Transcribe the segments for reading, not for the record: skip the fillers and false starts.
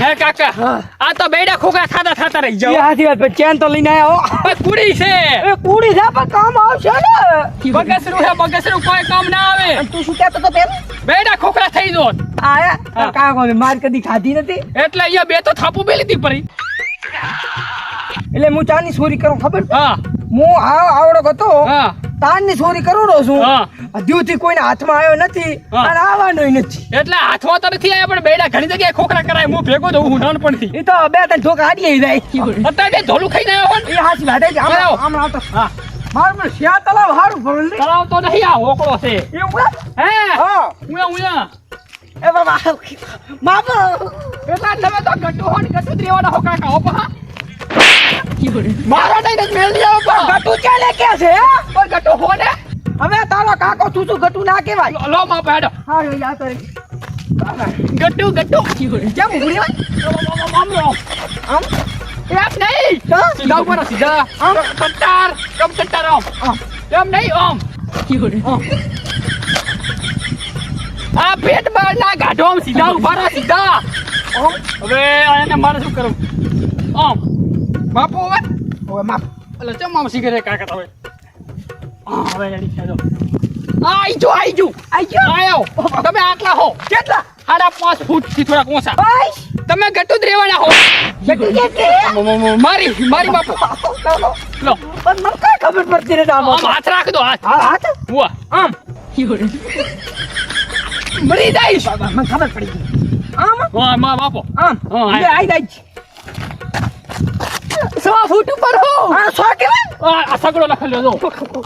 હે કાકા આ તો બેડા ખોખા થાતા રહી જાવ. એ હાથી વાત ચેન તો લઈને આયા હો. કુડી છે એ કુડી છે પણ કામ આવશે ને. બગસરું કોઈ કામ ના આવે. તું શું કહેતો તો પેલા? બેડા ખોખા થઈ જોત. આયા કાકો માર કદી ખાધી નથી. એટલે અહીંયા બે તો થાપુ બેલી દી પરી. એટલે હું ચાની ચોરી કરું ખબર? હા હું આવડો હતો હા તારની ચોરી કરું છું. હા હજુથી કોઈને હાથમાં આવ્યો નથી અને આવવાનો નથી. એટલે હાથમાં તો નથી આવ્યા પણ બેડા ઘણી જગ્યાએ ખોખરા કરાય. હું ભેગો તો હું નાનપણથી. એ તો બે ત્રણ ઠોકા હાડી જાય. અત્યારે ધોલું ખાઈને આવ્યો એ હાચી વાત છે. આમ આવતો હા મારું પણ શ્યા તલાવ હારું ભરેલ ને. તળાવ તો નહીં આ હોકળો છે. એવું હે હા ઉયા એ બાબા બાબા એટલે તમે તો ગટ્ટુ હોન ગટ્ટુ દેવાના હો કાકા હો પા. મારા નહીં મેલ જાવ પા. ગટુ ચાલે કે છે કોઈ ગટ્ટુ હો ને હવે તારો કાકો તું શું ગટુ ના કહેવાય. લો માં પેડો હા યા તો ગટ્ટુ કેમ ઉગડી હોય આમ આમ એમ નહીં સીધા ઉપર સીધા આમ સટ્ટાર કમ સટ્ટાર આમ એમ નહીં આમ આ પેટ બાર ના ગાઢો આમ સીધા ઉભા રહો સીધા. હવે આને મારે શું કરું આમ બાપુ હવે ઓય માપ એટલે ચમ આમ શીખે કાકા તમે હવે રેડી છે જો આઈ જો આયો તમે આટલા હો કેટલા 5.5 ફૂટ થી થોડા ઓછા ભાઈ તમે ગટ્ટુ જ રહેવાના હો. ગટુ કે મારી બાપુ લો પણ મને કઈ ખબર પડતી નથી આમ આમ હાથ રાખ દો હાથ હા હાથ હુઆ આમ મરી જઈશ. બાબા મને ખબર પડી ગઈ આમ હા માં બાપો આમ હા, એ આઈ જાય 100 ફૂટ ઉપર હો. આ સો કેવાય આ સગડો લખેલો જો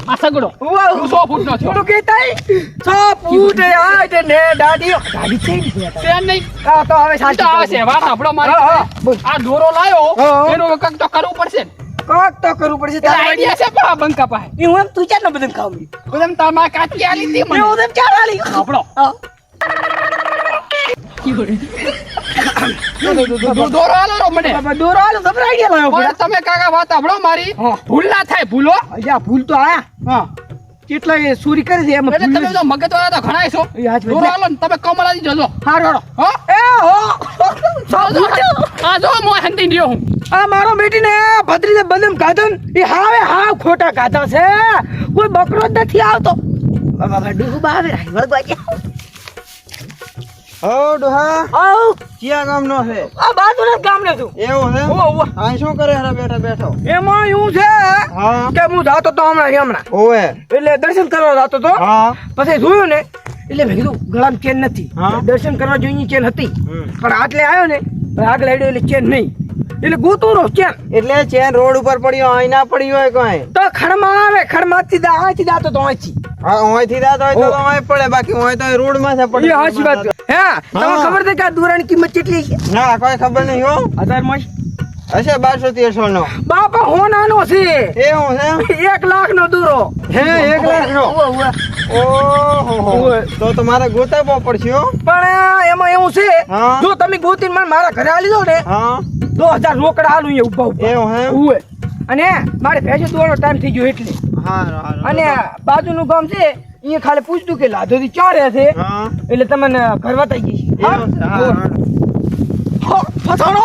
આ સગડો વાહ 100 ફૂટ નો થયો. થોડું કહેતાય 100 ફૂટ આ તે ને દાડી છે ને તે નહીં આ તો હવે ઈ તો આવે છે વાત આપણો મારી હા, હા, બોલ. આ દોરો લાયો હા. એનો કંઈક તો કરવું પડશે ને. કોક તો કરવું પડશે એટલે આઈડિયા છે પા બંકા પાસે હું એમ તું ચાર બધું ખાવું બધામ તાર કાચી આલી હતી મને હું એમ ચાર વાળી આપણો દોરો આલો રો મને બાબા દોરો આલો ખબર આઈડિયા લાવ્યો પણ તમે કાકા વાત આપણો મારી હા. ભૂલ ના થાય ભૂલો અજા ભૂલ તો આયા હા કેટલા એ ચોરી કરી છે એમાં એટલે ભૂલ તમે તો મગજ વાળા તો ઘણા છો એ હાથ દોરો આલો ને તમે કમળાજી જજો હારો હો એ હો આ જો મો હંતી રહ્યો હું આ મારો બેટી ને ભત્રીજે બદામ ખાધો ને એ હાવ ખોટા ખાધા છે કોઈ બકરો જ નથી આવતો બાબા ડૂબા આવે વળગવા ગયા હો ડોહા આવ ક્યાં ગામનો છે આ બાજુના જ ગામનો છું એવું છે ઓ ઓ આ શું કરે હરા બેઠો એમાં એવું છે હા કે હું જાતો તો હમણાં ઓવે એટલે દર્શન કરવા જાતો તો હા પછી જોયું ને એટલે મેં કીધું ગળામાં ચેન નથી હા. દર્શન કરવા જોઈએ ચેન હતી હમ. પણ આટલે આવ્યો ને આગળ હેડ્યો એટલે ચેન નહીં એટલે ગોતું રહો ચેન એટલે ચેન રોડ ઉપર પડ્યો અહીં ના પડી હોય કોઈ તો ખડમાં આવે ખડમાંથી અહીંથી જાતો તો અહીંથી હા અહીંથી દાતો હોય તો અહીં પડે બાકી અહીં તો રોડ માં છે એ પડે હાચી વાત હે તમને ખબર છે કે આ દોરાની કિંમત કેટલી છે ના કોઈ ખબર નહીં હો 1000 માં હશે 1200 નો બાપા હોનાનો છે એવું છે 1 લાખ નો દોરો હે 1 લાખ નો ઓહો તો મારે ગોતાવવો પડશે હો પણ એમાં એવું છે હા. જો તમે ગોતીને મને મારા ઘરે આલી દો ને હા 2000 રોકડા આલું અહીંયા ઉભા ઉભા એવું હે ઉવે અને મારે ભેંસે દોવાનો ટાઈમ થઈ ગયો એટલે હારું અને બાજુનું ગામ છે અહીંયા ખાલી પૂછતું કે લાધોથી ચા રહે છે હા એટલે તમને ઘર વતાઈ ગઈ એવું છે હા ફસાણો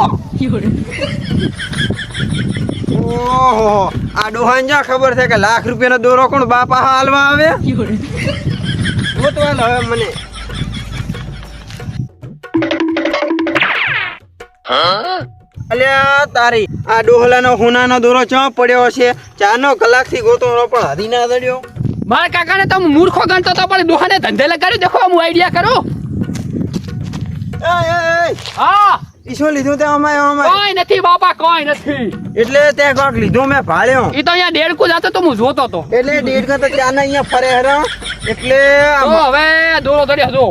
ઓહો આ ડોહાન જા ખબર છે કે લાખ રૂપિયાનો દોરો કોણ બાપા હાલવા આવે ગોતવાલ હવે મને અલ્યા તારી આ ડોહલાનો હોનાનો દોરો ચા પડ્યો છે 4 કલાકથી ગોતો પણ હરી ના દડ્યો મારા કાકાને તો મૂર્ખો ગણતો તો પણ દોહાને ધંધે લગાડી દેખો હું આઈડિયા કરો હા ઈ શું લીધું તે અમાય કોઈ નથી બાપા કોઈ નથી એટલે તે કોક લીધું મેં ભાળ્યો એ તો અહીંયા દેડકું જાતો તો હું જોતો તો એટલે દેડ તો ત્યાંના અહીંયા ફરે હરા એટલે તો હવે દોરો ધડ્યો જો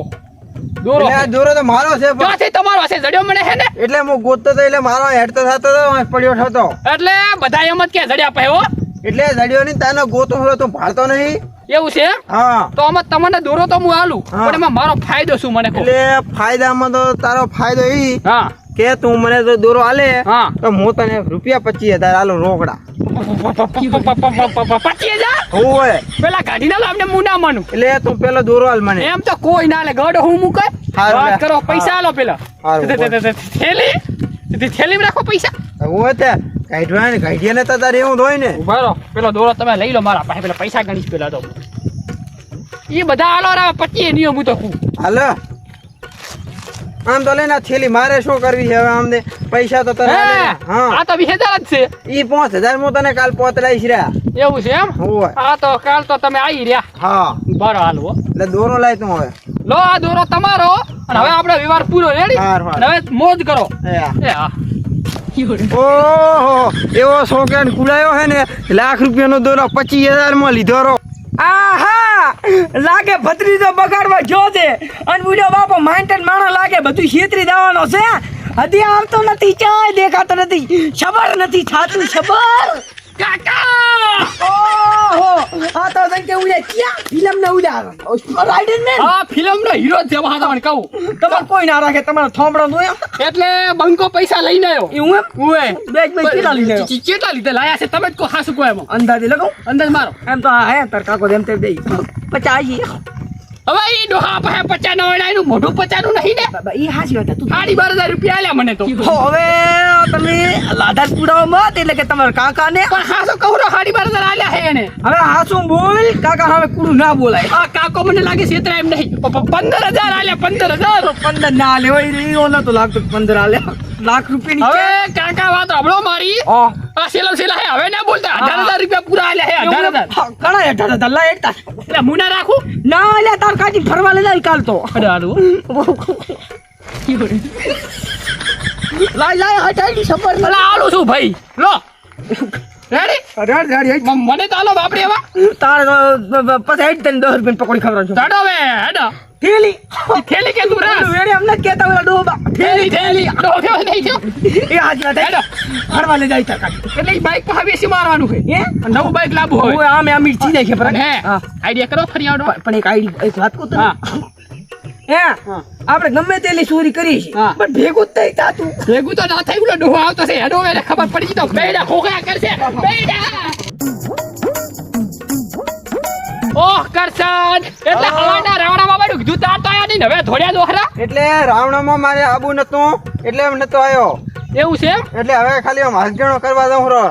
દોરો આ દોરો તો મારો છે પણ ક્યાંથી તમારો હશે જડ્યો મને હે ને એટલે હું ગોતતો તો એટલે મારો હેડતો થતો તો પડ્યો થતો એટલે બધા એમ જ કે જડ્યા પહેવો એટલે જડ્યો નહીં તાનો ગોતો હોય તો ભાળતો નહીં એવું છે હા તો આમાં તમને દોરો તો હું આલું હા. પણ એમાં મારો ફાયદો શું મને કહો એટલે ફાયદામાં તો તારો ફાયદો ઈ હા કે તું મને તો દોરો આલે હા તો હું તને ₹25,000 આલું રોકડા 25,000 હોય પેલા ગાડી ના લાવને હું ના માનું એટલે તું પેલો દોરો આલ મને એમ તો કોઈ ના લે ગડો હું મૂકે હારું વાત લે. કરો પૈસા આલો પેલા હારું, બોલ. થેલી તે થેલીમાં રાખો પૈસા. હું તે કાઢવા ને કાઢીએ ને તો તારે એવું હોય ને. ઉભા રહો, પેલો દોરો તમે લઈ લો મારા પાસે, પેલા પૈસા ગણીશ પેલા તો. એ બધા આલો રા 25 નિયમ હું તો કહું. હાલો આમ તો લઈને આ થેલી મારે શું કરવી છે હવે આમને પૈસા તો તને હા આ તો 20,000 જ છે. ઈ 5,000 હું તને કાલ પોતલાઈશ રે. એવું છે એમ? હોય. હા તો કાલ તો તમે આવી રહ્યા. હા બરો હાલો. એટલે દોરો લાય તું હવે. લો આ દોરો તમારો અને હવે આપણે વ્યવહાર પૂરો રેડી. હાર, હાર. હવે મોજ કરો. એ એ હા. ઓહો એવો શોકેન કુડાયો હે ને ₹1,00,000 નો દોરો 25,000 માં લીધો રો. આહા લાગે ભત્રીજો બગાડવા જો છે અને બુડો બાપો માઇન્ટેન માણો લાગે બધું છેતરી દેવાનો છે. હજી આવતો નથી, ચાય દેખાતો નથી, ખબર નથી થાતું ખબર. કાકા ઓહો આ તો જઈ કે ઉડે ક્યાં ફિલ્મ ને ઉડાવે રાઇડર મેન. આ ફિલ્મનો હીરો જ છે વાહ તમને કહું. તમારે કોઈ ના રાખે તમારો થોંભડો નો એમ. એટલે બંકો પૈસા લઈને આવ્યો. એ હું એમ ઓએ બેજ કેટલા લીધે કેટલા લીધે લાયા છે તમે જ કો હાસુ કો એમાં અંદાજે લગાવ અંદાજ મારો. એમ તો આ હે તાર કાકો એમ તે દઈ 50. હવે ઈ ડોહા પાસે 50 નો ઓલા એનું મોઢું 50 નું નહીં ને. બાબા ઈ હાસી વાત તું. 12,000 રૂપિયા આલ્યા મને તો. હવે તમે લાધાર પુરાવો મત એટલે કે તમારા કાકા ને પણ હાસુ કહું રો 12,000 આલ્યા હે એને. હવે હાસું બોલ કાકા હવે કુડું ના બોલાય. આ કાકો મને લાગે છે એમ નહીં. 15,000 આલ્યા 15,000. 15 ના લેવાય રહ્યો નતો લાગતો 15 આલે લાખ રૂપિયા ની હવે કાકા વાત હબળો મારી. આ સેલમ સેલા હે હવે ના બોલતા. 18,000 રૂપિયા પૂરા આલ્યા હે 18,000. ઘણા 18 લા એકતા એટલે હું ના રાખું. ના લે તાર કાજી ફરવા લે જાય કાલ તો અરે હાલો. લાય હટાઈ સબર અલા આલું છું ભાઈ. લો રેડી. રેડ મને તો આલો બાપરે એવા. તાર પછી હેડ તને 10 રૂપિયા પકોડી ખવડાવ છું. દાડો હવે હેડો. થેલી થેલી કે તું રાસ. વેડે અમને કેતા ઓલા ડોબા થેલી ડો થયો નહીં થયો. એ હાજી વાત હેડો. ફરવા લે જાય તાર કાજી. એટલે ઈ બાઈક પાસે બેસી મારવાનું છે. હે નવું બાઈક લાવવું હોય. ઓય આમે અમીર છી દે છે પર હે આઈડિયા કરો ફરી આવડો. પણ એક આઈડી એક વાત કહું તને. હા હે આપણે ગમે તેલી ચોરી કરી છે હા. પણ ભેગું જ થઈ તાતું. ભેગું તો ના થઈ ગયું. ડોહો આવતો છે હેડો એને ખબર પડી ગઈ તો બેડા ખોખા કરશે. બેડા ઓહ કરસન એટલે હવાના રાવણા બાબાનું કીધું તાર તો આયા નહીં ને હવે ધોળ્યા દોહરા. એટલે રાવણામાં મારે આબુ નતું એટલે એમ નતો આવ્યો. એવું છે એમ? એટલે હવે ખાલી આમ હાથજણો કરવા દઉં રો.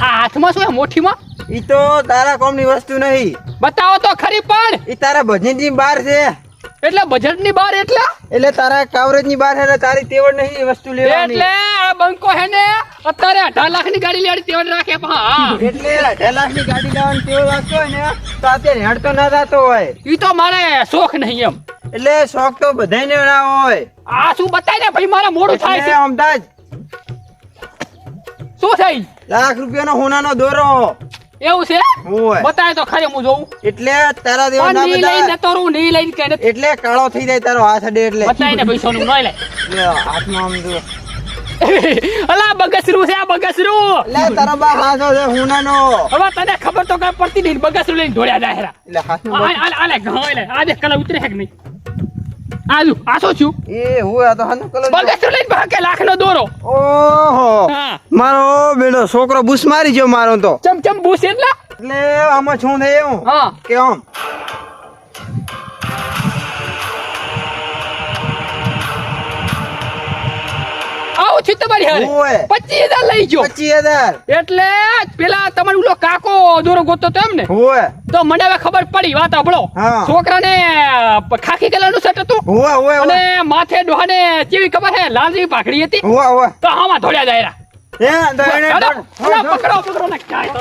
આ હાથમાં શું છે મોઠીમાં? ઈ તો તારા કોમની વસ્તુ નહીં. બતાવો તો ખરી પણ. ઈ તારા ભજનની બહાર છે. એટલે બજેટની બહાર એટલે એટલે તારા કાવરેજની બહાર છે. તારી તેવડ નહીં એ વસ્તુ લેવાની. એટલે આ બંકો હે ને અત્યારે 18 લાખની ગાડી લેવાની તેવડ રાખે પણ હા એટલે 18 લાખની ગાડી લેવાની તેવડ રાખતો હોય ને તો અત્યારે હેડતો ના થતો હોય. ઈ તો મારે શોખ નહીં એમ. એટલે શોખ તો બધાયને ના હોય. આ શું બતાય ને ભાઈ મારા મોડું થાય એટલે છે. અમદાજ શું થઈ ₹1,00,000 નો હોનાનો દોરો એવું છે? હોય. બતાય તો ખરી હું જોઉં. એટલે તારા દેવા પણ ના નહીં લઈને બધા જતો રહું, નહીં લઈને કઈ નથી. એટલે કાળો થઈ જાય તારો હાથ અડે એટલે બતાય ને ભાઈ સોનું નહીં લે. લે, હાથમાં આમ જો. અલા બગસરું છે આ બગસરું. લે તારો બા હાથો છે હોનાનો. હવે તને ખબર તો કઈ પડતી નહીં. બગસરું લઈને દોડ્યા જાય હેરા. એટલે હાથમાં આલે ઘા લે આ દેખ કલા ઉતરે છે કે નહીં. આજુ આ શું છું? એ હોય આ તો હાથનો કલર. બગસરું લઈને ભાગે લાખનો દોરો. ઓહો હા મારો બેટો છોકરો બુસ મારી ગયો મારો તો. ચમ બૂસ એટલે એટલે આમાં શું થાય એવું હા કે આમ આવું છે તમારી હારે. ઓય. 25,000 લઈ ગયો. 25,000 એટલે પેલા તમારો ઓલો કાકો દોરો ગોતતો તો એમ ને હોય તો મને હવે ખબર પડી વાત સાંભળો. હા. છોકરાને ખાખી કલરનું શર્ટ હતું હોય હોય અને માથે ડોહાને કેવી ખબર છે લાલ જેવી પાઘડી હતી હોય હોય તો આમાં ધોળ્યા જાય હે તો એને પકડો ને કાંઈ તો.